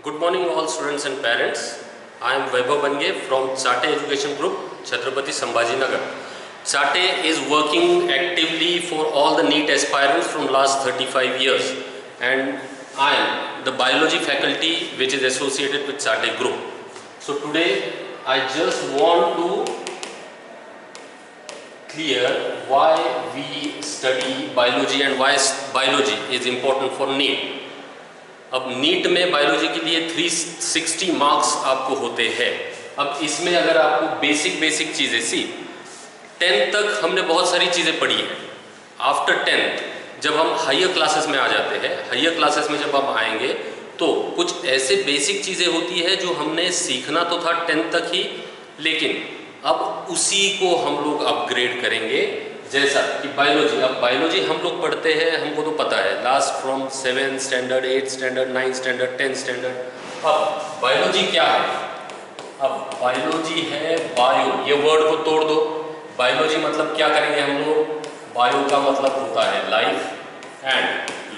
Good morning all students and parents. I am Vaibhav Bange from Chate Education Group, Chhatrapati Sambhajinagar. Chate is working actively for all the NEET aspirants from last 35 years, and I am the biology faculty which is associated with Chate Group. So today I just want to clear why we study biology and why biology is important for NEET. अब NEET में biology के लिए 360 marks आपको होते हैं। अब इसमें अगर आपको बेसिक चीज़ें 10th तक हमने बहुत सारी चीज़ें पढ़ी है। आफ्टर 10th जब हम हायर क्लासेस में आ जाते हैं, हायर क्लासेस में जब हम आएंगे तो कुछ ऐसे बेसिक चीज़ें होती है जो हमने सीखना तो था 10th तक ही, लेकिन अब उसी को हम लोग अपग्रेड करेंगे। जैसा कि बायोलॉजी, अब बायोलॉजी हम लोग पढ़ते हैं, हमको तो पता है last from 7th standard, 8th standard, 9th standard, 10th standard. अब बायोलॉजी क्या है? अब बायोलॉजी है बायो, ये वर्ड को तोड़ दो। बायोलॉजी मतलब क्या करेंगे हम लोग? बायो का मतलब होता है लाइफ एंड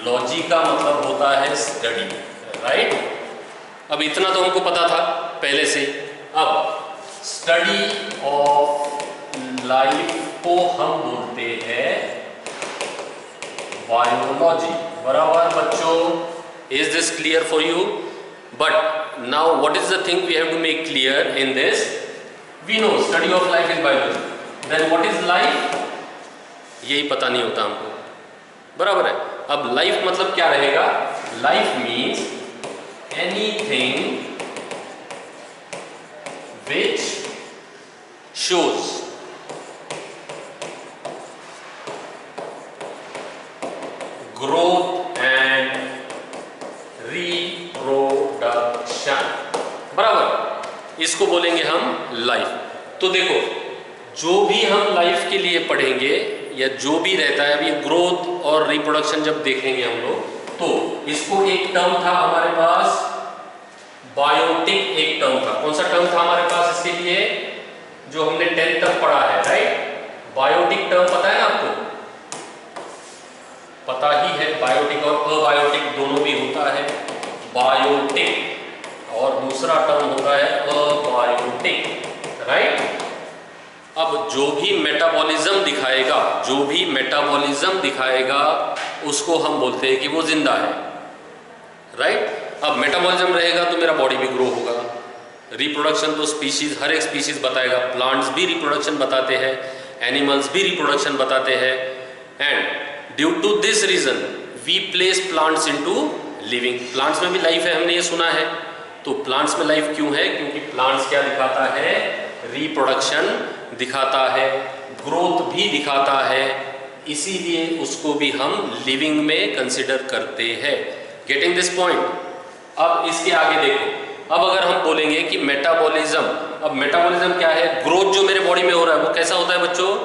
लॉजी का मतलब होता है स्टडी, राइट? अब इतना तो हमको पता था पहले से। अब स्टडी ऑफ लाइफ को हम बोलते हैं बायोलॉजी। बराबर बच्चों, is this clear for you? But now what is the thing we have to make clear in this? We know study of life is biology, then what is life? यही पता नहीं होता हमको, बराबर है। अब लाइफ मतलब क्या रहेगा? Life means anything which shows growth and reproduction, बराबर, इसको बोलेंगे हम लाइफ। तो देखो, जो भी हम लाइफ के लिए पढ़ेंगे या जो भी रहता है, अभी ग्रोथ और रिप्रोडक्शन जब देखेंगे हम लोग, तो इसको एक टर्म था हमारे पास बायोटिक, एक टर्म था। कौन सा टर्म था हमारे पास इसके लिए? जो हमने 10th तक पढ़ा है, राइट? बायोटिक टर्म पता है ना आपको? पता ही है, बायोटिक और अबायोटिक दोनों भी होता है। बायोटिक और दूसरा टर्म होता है अबायोटिक, राइट? अब जो भी मेटाबॉलिज्म दिखाएगा, जो भी मेटाबॉलिज्म दिखाएगा उसको हम बोलते हैं कि वो जिंदा है, राइट? अब मेटाबॉलिज्म रहेगा तो मेरा बॉडी भी ग्रो होगा। रिप्रोडक्शन तो स्पीशीज, हर एक स्पीशीज बताएगा। प्लांट्स भी रिप्रोडक्शन बताते हैं, एनिमल्स भी रिप्रोडक्शन बताते हैं, and due to this reason we place plants into living. Plants में भी लाइफ है, हमने ये सुना है। तो प्लांट्स में लाइफ क्यों है? क्योंकि प्लांट्स क्या दिखाता है? रिप्रोडक्शन दिखाता है, ग्रोथ भी दिखाता है, इसीलिए उसको भी हम लिविंग में कंसिडर करते हैं। Getting this point? अब इसके आगे देखो, अब अगर हम बोलेंगे कि मेटाबॉलिज्म, अब मेटाबॉलिज्म क्या है? ग्रोथ जो मेरे बॉडी में हो रहा है वो कैसा होता है बच्चों?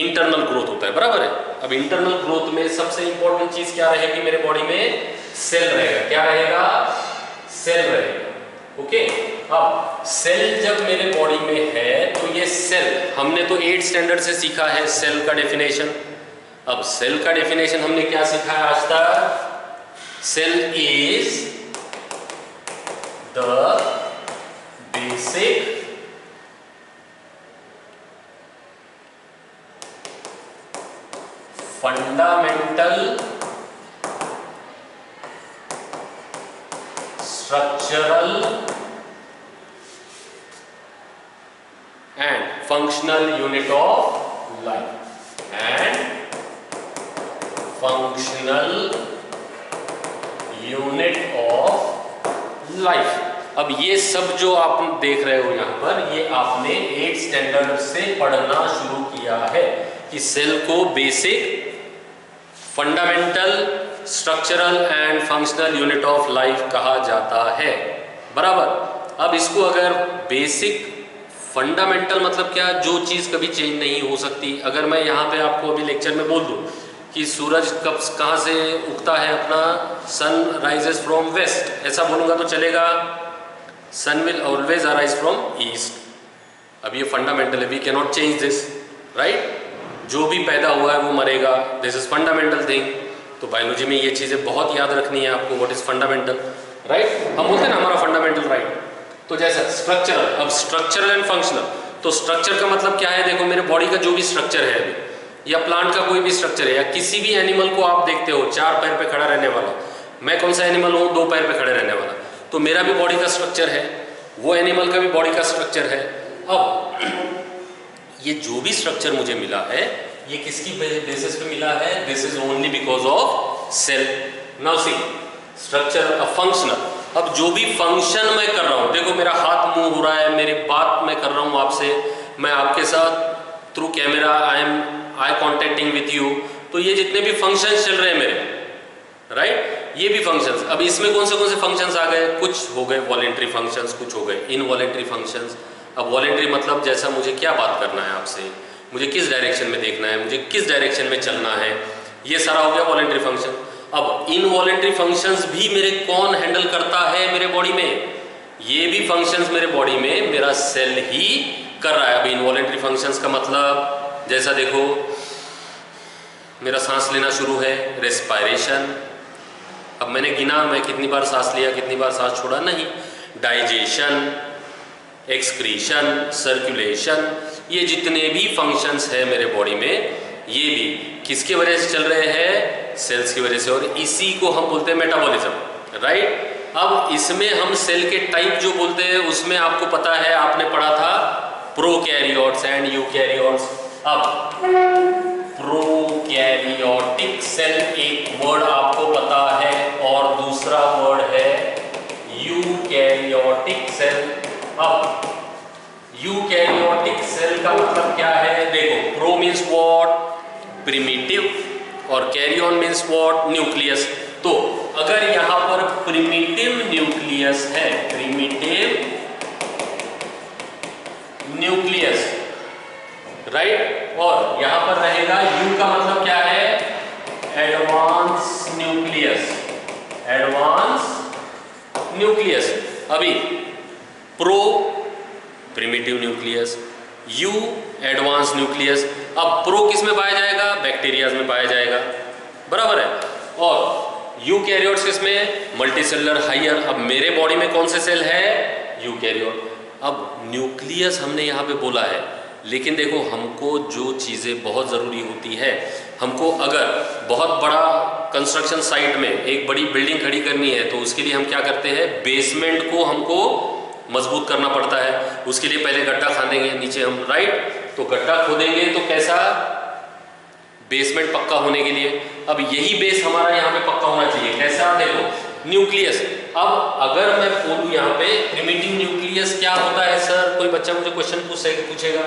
इंटरनल ग्रोथ होता है, बराबर है। अब इंटरनल ग्रोथ में सबसे इंपॉर्टेंट चीज क्या रहेगी मेरे बॉडी में? सेल रहेगा। क्या रहेगा? सेल रहेगा, ओके। अब सेल जब मेरे बॉडी में है तो ये सेल, हमने तो 8th स्टैंडर्ड से सीखा है सेल का डेफिनेशन। अब सेल का डेफिनेशन हमने क्या सीखा है आज तक? Cell is the basic fundamental structural and functional unit of life and functional unit of life. अब ये सब जो आप देख रहे हो यहाँ पर, ये आपने 8th स्टैंडर्ड से पढ़ना शुरू किया है कि सेल को basic, fundamental, structural and functional unit of life कहा जाता है, बराबर। अब इसको अगर बेसिक, फंडामेंटल मतलब क्या? जो चीज़ कभी चेंज नहीं हो सकती। अगर मैं यहाँ पे आपको अभी लेक्चर में बोल दूँ कि सूरज कब कहाँ से उगता है अपना? सन राइजेस फ्रॉम वेस्ट, ऐसा बोलूँगा तो चलेगा? Sun will always arise from east. अब ये फंडामेंटल है, we can not change this, right? जो भी पैदा हुआ है वो मरेगा, दिस इज फंडामेंटल थिंग। तो बायोलॉजी में ये चीज़ें बहुत याद रखनी है आपको, व्हाट इज फंडामेंटल। राइट? हम बोलते हैं ना हमारा फंडामेंटल राइट। तो जैसा स्ट्रक्चरल, अब स्ट्रक्चरल एंड फंक्शनल, तो स्ट्रक्चर का मतलब क्या है? देखो मेरे बॉडी का जो भी स्ट्रक्चर है अभी, या प्लांट का कोई भी स्ट्रक्चर है, या किसी भी एनिमल को आप देखते हो 4 पैर पे खड़ा रहने वाला, मैं कौन सा एनिमल हूँ? 2 पैर पे खड़े रहने वाला, तो मेरा भी बॉडी का स्ट्रक्चर है, वो एनिमल का भी बॉडी का स्ट्रक्चर है। अब ये जो भी स्ट्रक्चर मुझे मिला है, ये किसकी बेसिस पे मिला है? This is only because of cell. Now see structure a functional. अब जो भी फंक्शन मैं कर रहा हूं, देखो मेरा हाथ मूव हो रहा है, मेरी बात मैं कर रहा हूं आपसे, मैं आपके साथ through camera I contacting with you, तो ये जितने भी फंक्शंस चल रहे हैं मेरे, राइट, ये भी फंक्शंस। अब इसमें कौन से फंक्शंस आ गए? कुछ हो गए वॉलेंट्री फंक्शंस, कुछ हो गए इनवॉलेंट्री फंक्शंस। अब वॉलेंट्री मतलब जैसा मुझे क्या बात करना है आपसे, मुझे किस डायरेक्शन में देखना है, मुझे किस डायरेक्शन में चलना है, ये सारा हो गया वॉलेंट्री फंक्शन। अब इनवॉलेंट्री फंक्शंस भी मेरे कौन हैंडल करता है मेरे बॉडी में? ये भी फंक्शंस मेरे बॉडी में मेरा सेल ही कर रहा है। अब इनवॉलेंट्री फंक्शंस का मतलब जैसा देखो, मेरा सांस लेना शुरू है, रेस्पायरेशन, अब मैंने गिना मैं कितनी बार सांस लिया, कितनी बार सांस छोड़ा, नहीं। डाइजेशन, एक्सक्रीशन, सर्कुलेशन, ये जितने भी फंक्शंस है मेरे बॉडी में, ये भी किसकी वजह से चल रहे हैं? सेल्स की वजह से, और इसी को हम बोलते हैं मेटाबॉलिज्म, राइट? अब इसमें हम सेल के टाइप जो बोलते हैं, उसमें आपको पता है, आपने पढ़ा था प्रोकैरियोट्स एंड यूकैरियोट्स। अब प्रोकैरियोटिक सेल एक वर्ड आपको पता है, और दूसरा वर्ड है यूकैरियोटिक सेल। अब यूकैरियोटिक सेल का मतलब क्या है? देखो, प्रो मीन्स व्हाट? प्रिमिटिव, और कैरियन मीन्स व्हाट? न्यूक्लियस। तो अगर यहां पर प्रिमिटिव न्यूक्लियस है, प्रिमिटिव न्यूक्लियस, राइट, और यहां पर रहेगा यू का मतलब क्या है? Advance nucleus, advance nucleus. अभी pro primitive nucleus, eu advance nucleus. अब प्रो किस में पाया जाएगा? बैक्टीरिया में पाया जाएगा, बराबर है। और यूकैरियोट्स किस में? Multicellular higher. अब मेरे बॉडी में कौन से सेल है? यूकैरियोट। अब न्यूक्लियस हमने यहाँ पे बोला है, लेकिन देखो हमको जो चीज़ें बहुत ज़रूरी होती है, हमको अगर बहुत बड़ा कंस्ट्रक्शन साइट में एक बड़ी बिल्डिंग खड़ी करनी है, तो उसके लिए हम क्या करते हैं? बेसमेंट को हमको मजबूत करना पड़ता है। उसके लिए पहले गड्ढा खानेंगे नीचे हम, राइट? तो गड्ढा खोदेंगे तो कैसा? बेसमेंट पक्का होने के लिए। अब यही बेस हमारा यहाँ पे पक्का होना चाहिए। कैसा? देखो, न्यूक्लियस। अब अगर मैं बोलूँ यहाँ पे प्रिमिटिव न्यूक्लियस क्या होता है सर? कोई बच्चा मुझे क्वेश्चन पूछेगा।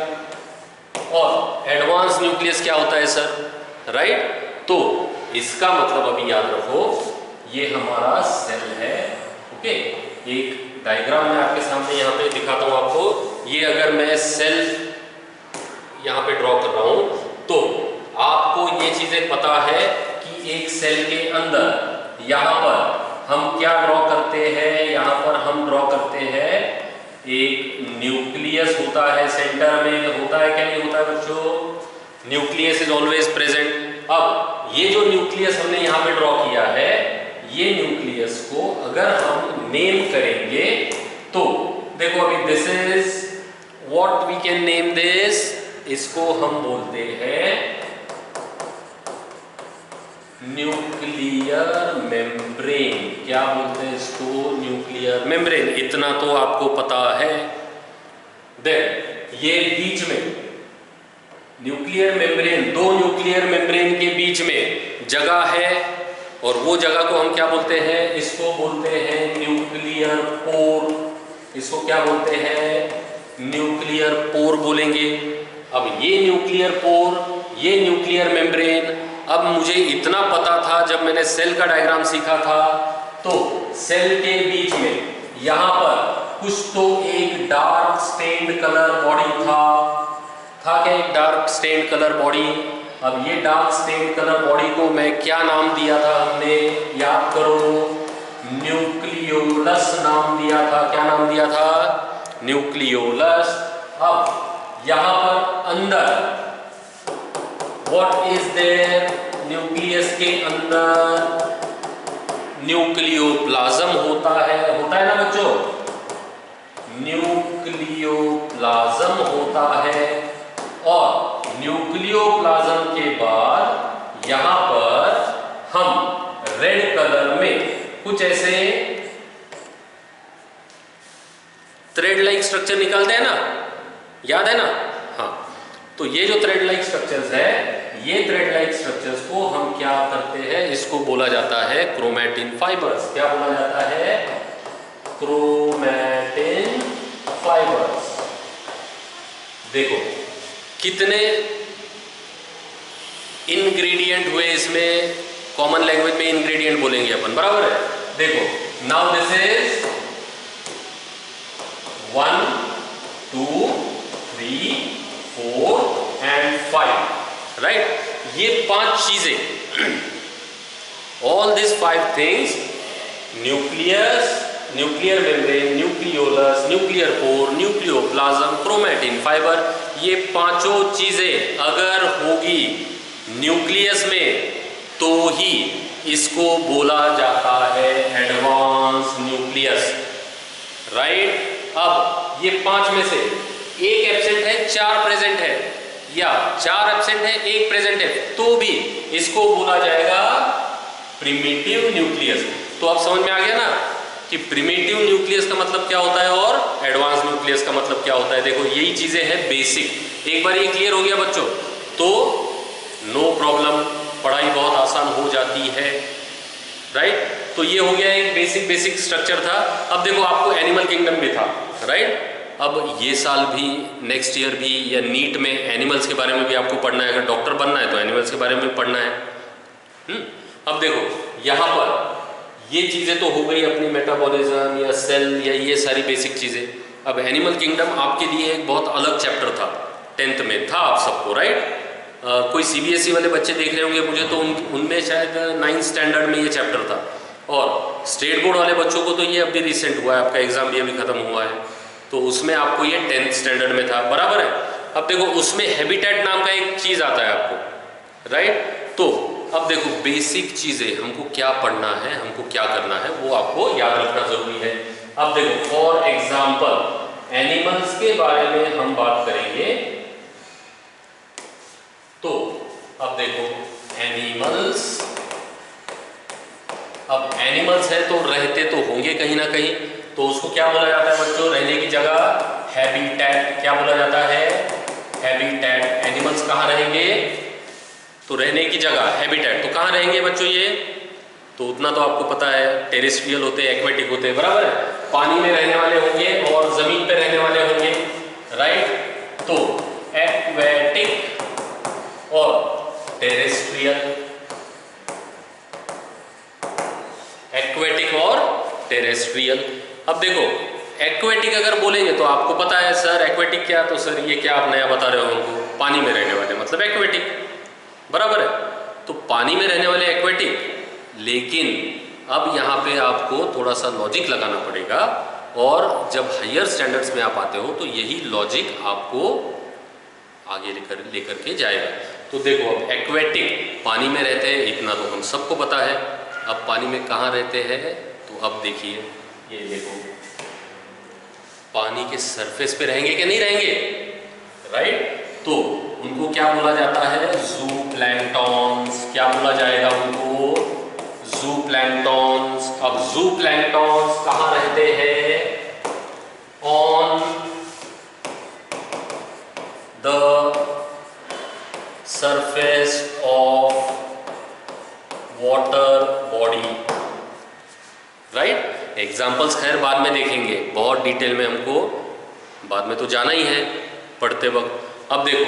और एडवांस न्यूक्लियस क्या होता है सर? राइट? तो इसका मतलब अभी याद रखो, ये हमारा सेल है। ओके, एक डायग्राम मैं आपके सामने यहाँ पे दिखाता हूँ आपको। ये अगर मैं सेल यहाँ पे ड्रॉ कर रहा हूँ, तो आपको ये चीजें पता है कि एक सेल के अंदर यहाँ पर हम क्या ड्रॉ करते हैं? यहाँ पर हम ड्रॉ करते हैं एक न्यूक्लियस होता है, सेंटर में होता है, क्या नहीं होता है बच्चों? Nucleus is always present. अब ये जो न्यूक्लियस हमने यहाँ पे ड्रॉ किया है, ये न्यूक्लियस को अगर हम नेम करेंगे तो देखो, अभी this is what we can name this, इसको हम बोलते हैं न्यूक्लियर मेम्ब्रेन। क्या बोलते हैं इसको? Nuclear membrane. इतना तो आपको पता है। देन ये बीच में न्यूक्लियर मेम्ब्रेन, दो न्यूक्लियर मेम्ब्रेन के बीच में जगह है, और वो जगह को हम क्या बोलते हैं? इसको बोलते हैं न्यूक्लियर पोर। इसको क्या बोलते हैं? न्यूक्लियर पोर बोलेंगे। अब ये न्यूक्लियर पोर, ये न्यूक्लियर मेम्ब्रेन। अब मुझे इतना पता था जब मैंने सेल का डायग्राम सीखा था, तो सेल के बीच में यहां पर कुछ तो एक डार्क स्टेन्ड कलर बॉडी था क्या? एक डार्क स्टेन्ड कलर बॉडी। अब ये डार्क स्टेन्ड कलर बॉडी को मैं क्या नाम दिया था? हमने, याद करो, न्यूक्लियोलस नाम दिया था। क्या नाम दिया था? न्यूक्लियोलस। अब यहां पर अंदर व्हाट इज देयर? न्यूक्लियस के अंदर न्यूक्लियोप्लाज्म होता है ना बच्चों, न्यूक्लियोप्लाज्म होता है। और न्यूक्लियोप्लाज्म के बाद यहां पर हम रेड कलर में कुछ ऐसे थ्रेड लाइक स्ट्रक्चर निकालते हैं ना, याद है ना? हाँ, तो ये जो थ्रेड लाइक स्ट्रक्चर्स है, ये थ्रेड लाइक स्ट्रक्चर्स को हम क्या करते हैं, इसको बोला जाता है क्रोमैटिन फाइबर्स। क्या बोला जाता है? Chromatin fibres. देखो कितने इंग्रेडिएंट हुए इसमें, कॉमन लैंग्वेज में इंग्रेडिएंट बोलेंगे अपन, बराबर है? देखो now this is 1 2 3 4 and 5, right? ये 5 चीजें, all this 5 things, nucleus, nuclear membrane, nucleolus, nuclear pore, nucleoplasm, chromatin fibre, ये पांचों चीजें अगर होगी न्यूक्लियस में तो ही इसको बोला जाता है एडवांस न्यूक्लियस, राइट? अब ये 5 में से एक एब्सेंट है, 4 प्रेजेंट है, या 4 एब्सेंट है, 1 प्रेजेंट है, तो भी इसको बोला जाएगा प्रिमिटिव न्यूक्लियस। तो अब समझ में आ गया ना कि प्रिमिटिव न्यूक्लियस का मतलब क्या होता है और एडवांस न्यूक्लियस का मतलब क्या होता है। देखो यही चीजें हैं बेसिक। एक बार ये क्लियर हो गया बच्चों तो नो प्रॉब्लम, पढ़ाई बहुत आसान हो जाती है, राइट? तो ये हो गया एक बेसिक स्ट्रक्चर था। अब देखो आपको एनिमल किंगडम भी था, राइट? अब ये साल भी, नेक्स्ट ईयर भी, या नीट में एनिमल्स के बारे में भी आपको पढ़ना है। अगर डॉक्टर बनना है तो एनिमल्स के बारे में पढ़ना है। अब देखो यहाँ पर ये चीज़ें तो हो गई अपनी मेटाबॉलिज्म या सेल या ये सारी बेसिक चीज़ें। अब एनिमल किंगडम आपके लिए एक बहुत अलग चैप्टर था, 10th में था आप सबको, राइट? कोई CBSE वाले बच्चे देख रहे होंगे मुझे, तो उनमें शायद 9th स्टैंडर्ड में ये चैप्टर था। और स्टेट बोर्ड वाले बच्चों को तो ये अभी रिसेंट हुआ है, आपका एग्जाम भी अभी खत्म हुआ है, तो उसमें आपको ये 10th स्टैंडर्ड में था, बराबर है? अब देखो उसमें हैबिटेट नाम का एक चीज़ आता है आपको, राइट? तो अब देखो बेसिक चीज़ें हमको क्या पढ़ना है, हमको क्या करना है, वो आपको याद रखना जरूरी है। अब देखो फॉर एग्जाम्पल एनिमल्स के बारे में हम बात करेंगे, तो अब देखो एनिमल्स, अब एनिमल्स है तो रहते तो होंगे कहीं ना कहीं, तो उसको क्या बोला जाता है बच्चों? रहने की जगह हैबिटेट। क्या बोला जाता है? हैबिटेट। एनिमल्स कहाँ रहेंगे? तो रहने की जगह हैबिटेट। तो कहाँ रहेंगे बच्चों ये? तो उतना तो आपको पता है, टेरेस्ट्रियल होते हैं, एक्वेटिक होते हैं, बराबर है? पानी में रहने वाले होंगे और जमीन पे रहने वाले होंगे, राइट? तो एक्वेटिक और टेरेस्ट्रियल, एक्वेटिक और टेरेस्ट्रियल। अब देखो एक्वेटिक अगर बोलेंगे तो आपको पता है सर एक्वेटिक क्या, तो सर ये क्या आप नया बता रहे हो हमको? पानी में रहने वाले मतलब एक्वेटिक, बराबर है? तो पानी में रहने वाले एक्वेटिक। लेकिन अब यहाँ पे आपको थोड़ा सा लॉजिक लगाना पड़ेगा, और जब हायर स्टैंडर्ड्स में आप आते हो तो यही लॉजिक आपको आगे लेकर के जाएगा। तो देखो अब एक्वेटिक पानी में रहते हैं, इतना तो हम सबको पता है। अब पानी में कहाँ रहते हैं? तो अब देखिए, ये देखो पानी के सरफेस पे रहेंगे कि नहीं रहेंगे, राइट? तो उनको क्या बोला जाता है? ज़ूप्लैंक्टॉन्स। क्या बोला जाएगा उनको? ज़ूप्लैंक्टॉन्स। अब ज़ूप्लैंक्टॉन्स कहाँ रहते हैं? On the surface of water body, right? Examples खैर बाद में देखेंगे, बहुत डिटेल में हमको बाद में तो जाना ही है पढ़ते वक्त। अब देखो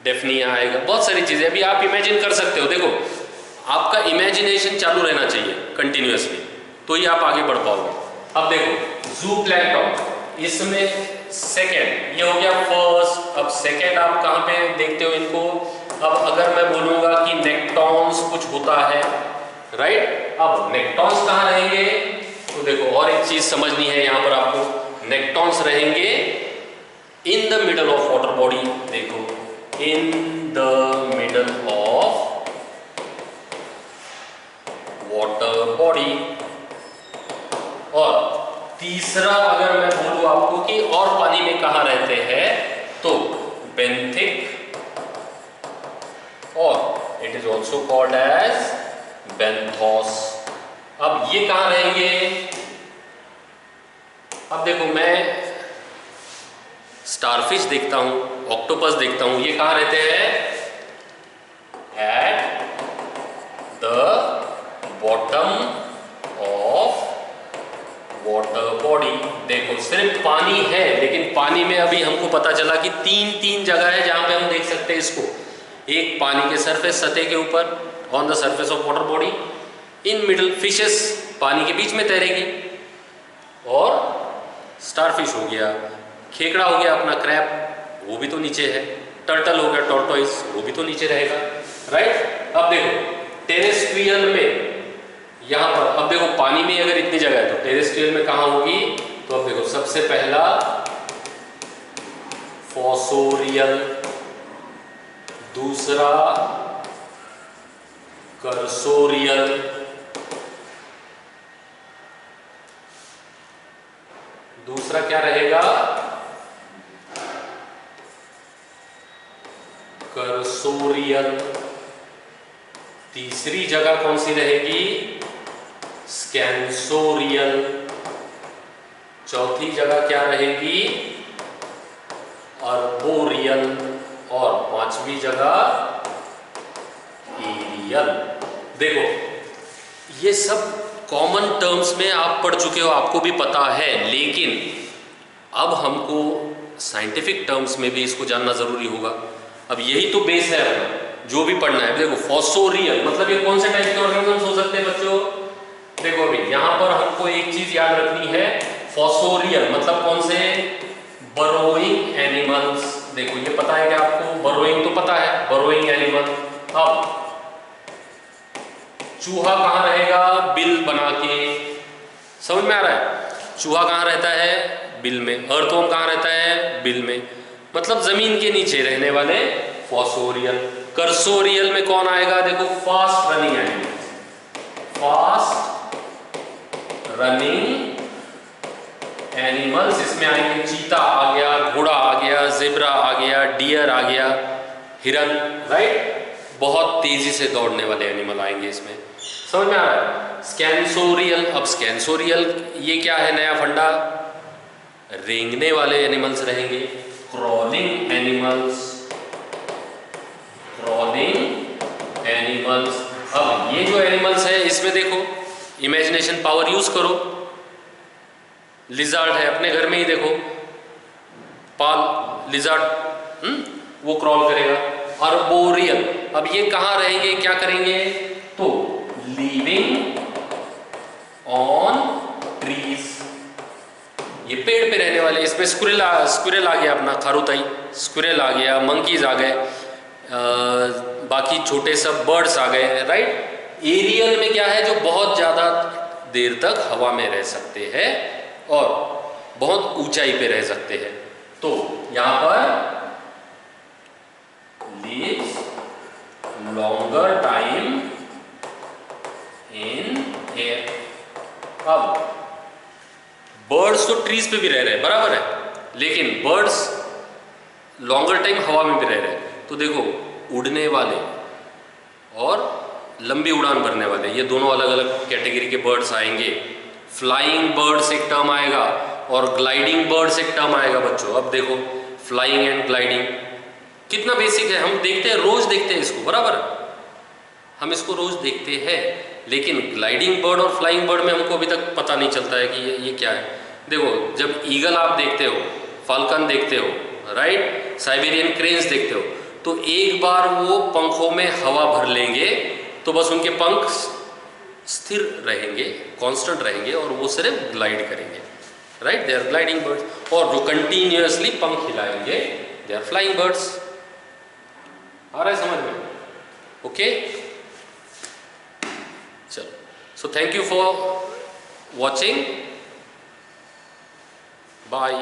डेफनिया आएगा, बहुत सारी चीज़ें अभी आप इमेजिन कर सकते हो। देखो आपका इमेजिनेशन चालू रहना चाहिए कंटिन्यूअसली, तो ही आप आगे बढ़ पाओगे। अब देखो ज़ूप्लैंक्टॉन, इसमें सेकेंड ये हो गया फर्स्ट। अब सेकेंड आप कहाँ पे देखते हो इनको? अब अगर मैं बोलूँगा कि नेक्टॉन्स कुछ होता है, राइट? अब नेक्टॉन्स कहाँ रहेंगे? तो देखो और एक चीज़ समझनी है यहाँ पर आपको, नेक्टॉन्स रहेंगे in the middle of water body. देखो in the middle of water body. और तीसरा अगर मैं बोलूं आपको कि और पानी में कहाँ रहते हैं, तो बेंथिक, और it is also called as benthos. अब ये कहाँ रहेंगे? अब देखो, मैं स्टारफिश देखता हूं, ऑक्टोपस देखता हूं, ये कहाँ रहते हैं? At the bottom of water body. देखो, सिर्फ पानी है, लेकिन पानी में अभी हमको पता चला कि तीन जगह है जहां पे हम देख सकते हैं इसको। एक पानी के सरफेस, सतह के ऊपर, on the surface of water body. In middle fishes, पानी के बीच में तैरेगी। और स्टारफिश हो गया, खेकड़ा हो गया अपना क्रैब, वो भी तो नीचे है। टर्टल हो गया, टॉर्टोइस, वो भी तो नीचे रहेगा, राइट। अब देखो, टेरेस्ट्रियल में यहां पर, अब देखो पानी में अगर इतनी जगह है तो टेरेस्ट्रियल में कहां होगी? तो अब देखो, सबसे पहला फॉसोरियल, दूसरा कर्सोरियल, दूसरा क्या रहेगा? कर्सोरियल। तीसरी जगह कौन सी रहेगी? स्कैंसोरियल। चौथी जगह क्या रहेगी? अर्बोरियल। और पांचवी जगह एरियल। देखो, ये सब कॉमन टर्म्स में आप पढ़ चुके हो, आपको भी पता है, लेकिन अब हमको साइंटिफिक टर्म्स में भी इसको जानना जरूरी होगा। अब यही तो बेस है अपना, जो भी पढ़ना है। देखो, फॉसोरियल मतलब ये कौन से टाइप के ऑर्गेनिजम्स हो सकते हैं बच्चों? देखो अभी यहां पर हमको एक चीज याद रखनी है, फॉसोरियल मतलब कौन से? Burrowing animals. देखो, ये पता है क्या आपको? बरोइंग तो पता है, बरोइंग एनिमल। अब चूहा कहां रहेगा? बिल बना के। समझ में आ रहा है? चूहा कहां रहता है? बिल में। अर्थवर्म कहां रहता है? बिल में। मतलब जमीन के नीचे रहने वाले फॉसोरियल। कर्सोरियल में कौन आएगा? देखो, fast running animal, fast running animals. इसमें आएंगे चीता आ गया, घोड़ा आ गया, जेब्रा आ गया, डियर आ गया, हिरन, राइट। बहुत तेजी से दौड़ने वाले एनिमल आएंगे इसमें। समझ में आ रहा है? स्कैंसोरियल। अब स्कैंसोरियल ये क्या है? नया फंडा, रेंगने वाले एनिमल्स रहेंगे, क्रॉलिंग एनिमल्स, क्रॉलिंग एनिमल्स। अब ये जो एनिमल्स है, इसमें देखो, इमेजिनेशन पावर यूज करो। लिजार्ड है, अपने घर में ही देखो, पाल लिजार्ड, वो क्रॉल करेगा। अर्बोरियल, अब ये कहां रहेंगे, क्या करेंगे? तो लिविंग ऑन ट्रीज, ये पेड़ पे रहने वाले। इसमें स्क्विरल आ गया अपना, खारुताई स्क्विरल आ गया, मंकीज आ गए, बाकी छोटे सब बर्ड्स आ गए, राइट। एरियल में क्या है? जो बहुत ज़्यादा देर तक हवा में रह सकते हैं और बहुत ऊंचाई पे रह सकते हैं। तो यहां पर lives longer time in air। अब बर्ड्स तो ट्रीज पे भी रह रहे हैं, बराबर है, लेकिन बर्ड्स लॉन्गर टाइम हवा में भी रह रहे हैं। तो देखो, उड़ने वाले और लंबी उड़ान भरने वाले, ये दोनों अलग अलग कैटेगरी के बर्ड्स आएंगे। फ्लाइंग बर्ड्स एक टर्म आएगा और ग्लाइडिंग बर्ड्स एक टर्म आएगा बच्चों। अब देखो, फ्लाइंग एंड ग्लाइडिंग कितना बेसिक है, हम देखते हैं, रोज देखते हैं इसको, बराबर, हम इसको रोज देखते हैं। लेकिन ग्लाइडिंग बर्ड और फ्लाइंग बर्ड में हमको अभी तक पता नहीं चलता है कि ये क्या है। देखो, जब ईगल आप देखते हो, फाल्कन देखते हो, राइट, साइबेरियन क्रेन्स देखते हो, तो एक बार वो पंखों में हवा भर लेंगे तो बस उनके पंख स्थिर रहेंगे, कांस्टेंट रहेंगे और वो सिर्फ ग्लाइड करेंगे, right, they are gliding birds. और जो कंटिन्यूअसली पंख हिलाएंगे, दे आर फ्लाइंग बर्ड्स। आ रहा है समझ में? ओके, चलो, so thank you for watching, bye.